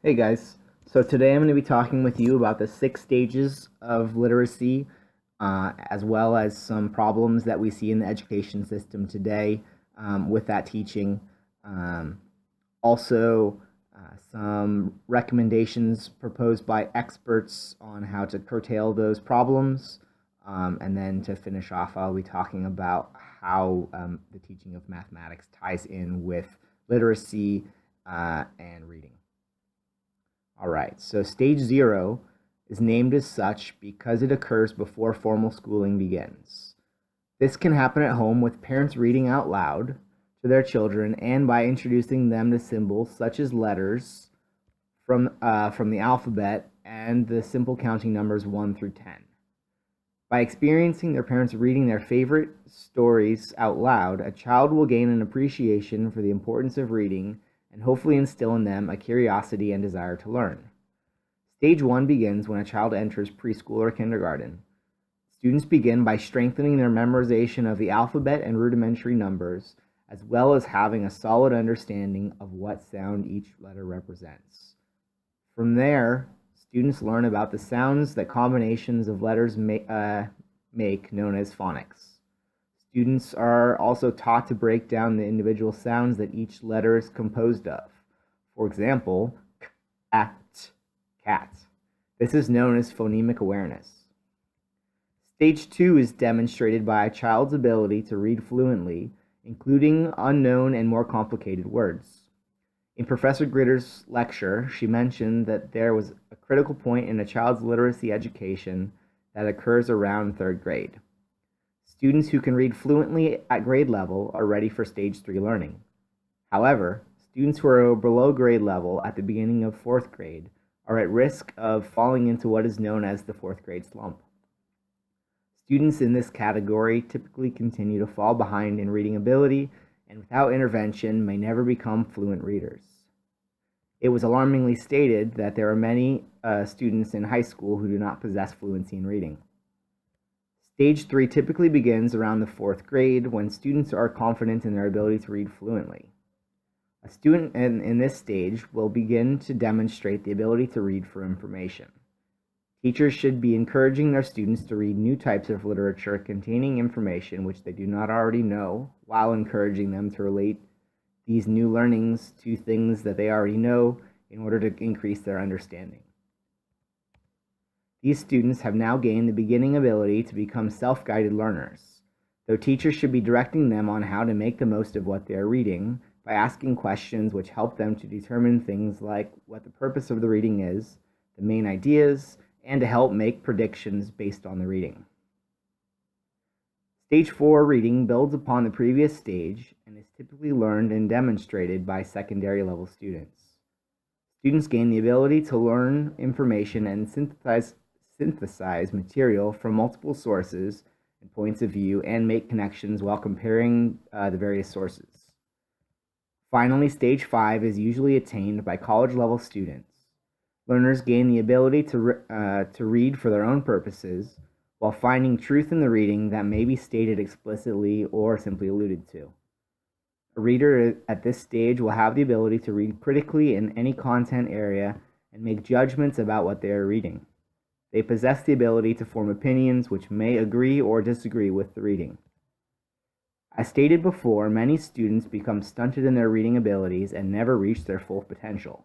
Hey guys, so today I'm going to be talking with you about the 6 stages of literacy, as well as some problems that we see in the education system today with that teaching. Um, Also, some recommendations proposed by experts on how to curtail those problems. And then to finish off, I'll be talking about how the teaching of mathematics ties in with literacy and reading. All right, so stage 0 is named as such because it occurs before formal schooling begins. This can happen at home with parents reading out loud to their children and by introducing them to symbols such as letters from the alphabet and the simple counting numbers 1 through 10. By experiencing their parents reading their favorite stories out loud, a child will gain an appreciation for the importance of reading and hopefully instill in them a curiosity and desire to learn. Stage 1 begins when a child enters preschool or kindergarten. Students begin by strengthening their memorization of the alphabet and rudimentary numbers, as well as having a solid understanding of what sound each letter represents. From there, students learn about the sounds that combinations of letters make, known as phonics. Students are also taught to break down the individual sounds that each letter is composed of. For example, cat, cat. This is known as phonemic awareness. Stage 2 is demonstrated by a child's ability to read fluently, including unknown and more complicated words. In Professor Gritter's lecture, she mentioned that there was a critical point in a child's literacy education that occurs around third grade. Students who can read fluently at grade level are ready for stage 3 learning. However, students who are below grade level at the beginning of fourth grade are at risk of falling into what is known as the fourth grade slump. Students in this category typically continue to fall behind in reading ability and without intervention may never become fluent readers. It was alarmingly stated that there are many students in high school who do not possess fluency in reading. Stage 3 typically begins around the fourth grade when students are confident in their ability to read fluently. A student in this stage will begin to demonstrate the ability to read for information. Teachers should be encouraging their students to read new types of literature containing information which they do not already know, while encouraging them to relate these new learnings to things that they already know in order to increase their understanding. These students have now gained the beginning ability to become self-guided learners, though teachers should be directing them on how to make the most of what they are reading by asking questions which help them to determine things like what the purpose of the reading is, the main ideas, and to help make predictions based on the reading. Stage 4 reading builds upon the previous stage and is typically learned and demonstrated by secondary level students. Students gain the ability to learn information and synthesize material from multiple sources and points of view and make connections while comparing the various sources. Finally, stage 5 is usually attained by college level students. Learners gain the ability to read for their own purposes while finding truth in the reading that may be stated explicitly or simply alluded to. A reader at this stage will have the ability to read critically in any content area and make judgments about what they are reading. They possess the ability to form opinions which may agree or disagree with the reading. As stated before, many students become stunted in their reading abilities and never reach their full potential.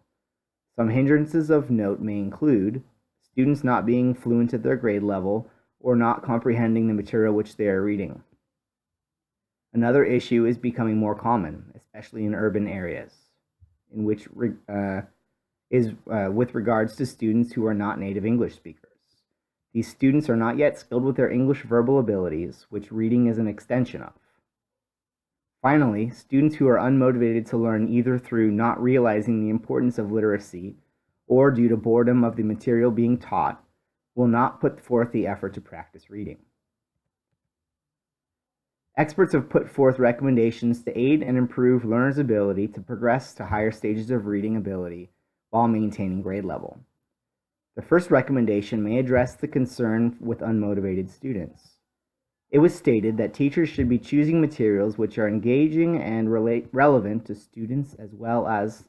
Some hindrances of note may include students not being fluent at their grade level or not comprehending the material which they are reading. Another issue is becoming more common, especially in urban areas, in which with regards to students who are not native English speakers. These students are not yet skilled with their English verbal abilities, which reading is an extension of. Finally, students who are unmotivated to learn either through not realizing the importance of literacy or due to boredom of the material being taught will not put forth the effort to practice reading. Experts have put forth recommendations to aid and improve learners' ability to progress to higher stages of reading ability while maintaining grade level. The first recommendation may address the concern with unmotivated students. It was stated that teachers should be choosing materials which are engaging and relevant to students as well as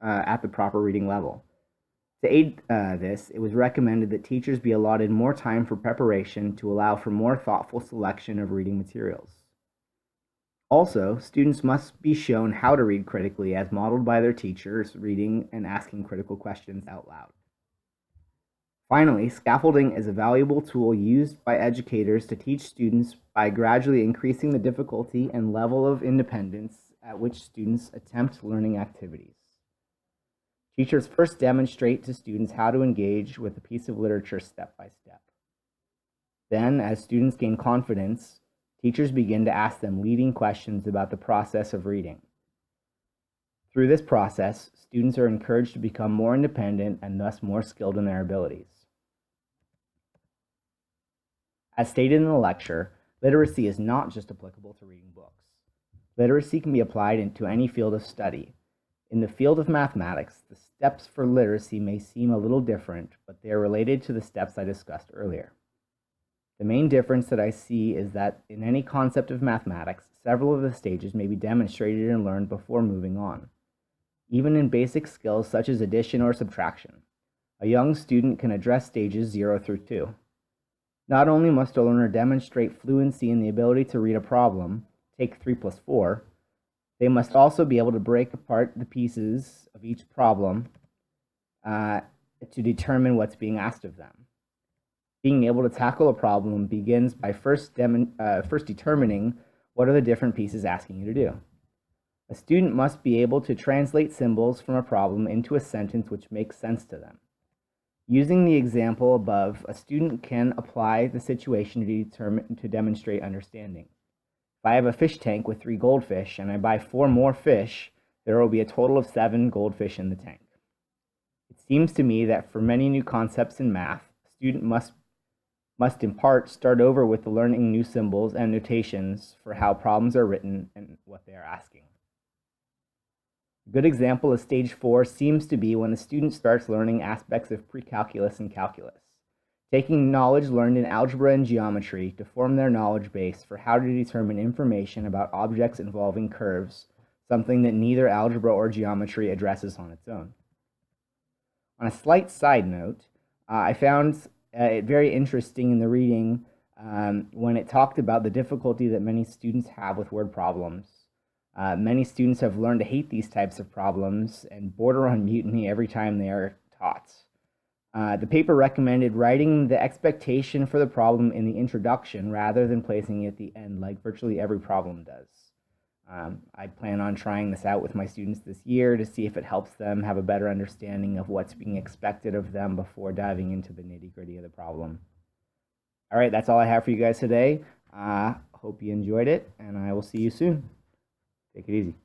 at the proper reading level. To aid this, it was recommended that teachers be allotted more time for preparation to allow for more thoughtful selection of reading materials. Also, students must be shown how to read critically as modeled by their teachers, reading and asking critical questions out loud. Finally, scaffolding is a valuable tool used by educators to teach students by gradually increasing the difficulty and level of independence at which students attempt learning activities. Teachers first demonstrate to students how to engage with a piece of literature step by step. Then, as students gain confidence, teachers begin to ask them leading questions about the process of reading. Through this process, students are encouraged to become more independent and thus more skilled in their abilities. As stated in the lecture, literacy is not just applicable to reading books. Literacy can be applied into any field of study. In the field of mathematics, the steps for literacy may seem a little different, but they are related to the steps I discussed earlier. The main difference that I see is that in any concept of mathematics, several of the stages may be demonstrated and learned before moving on. Even in basic skills such as addition or subtraction, a young student can address stages 0 through 2. Not only must a learner demonstrate fluency in the ability to read a problem, take 3 plus 4, they must also be able to break apart the pieces of each problem to determine what's being asked of them. Being able to tackle a problem begins by first determining what are the different pieces asking you to do. A student must be able to translate symbols from a problem into a sentence which makes sense to them. Using the example above, a student can apply the situation to demonstrate understanding. If I have a fish tank with 3 goldfish and I buy 4 more fish, there will be a total of 7 goldfish in the tank. It seems to me that for many new concepts in math, a student must in part start over with the learning new symbols and notations for how problems are written and what they are asking. A good example of stage 4 seems to be when a student starts learning aspects of pre-calculus and calculus, taking knowledge learned in algebra and geometry to form their knowledge base for how to determine information about objects involving curves, something that neither algebra or geometry addresses on its own. On a slight side note, I found it very interesting in the reading when it talked about the difficulty that many students have with word problems. Many students have learned to hate these types of problems and border on mutiny every time they are taught. The paper recommended writing the expectation for the problem in the introduction rather than placing it at the end like virtually every problem does. I plan on trying this out with my students this year to see if it helps them have a better understanding of what's being expected of them before diving into the nitty-gritty of the problem. All right, that's all I have for you guys today. Hope you enjoyed it, and I will see you soon. Take it easy.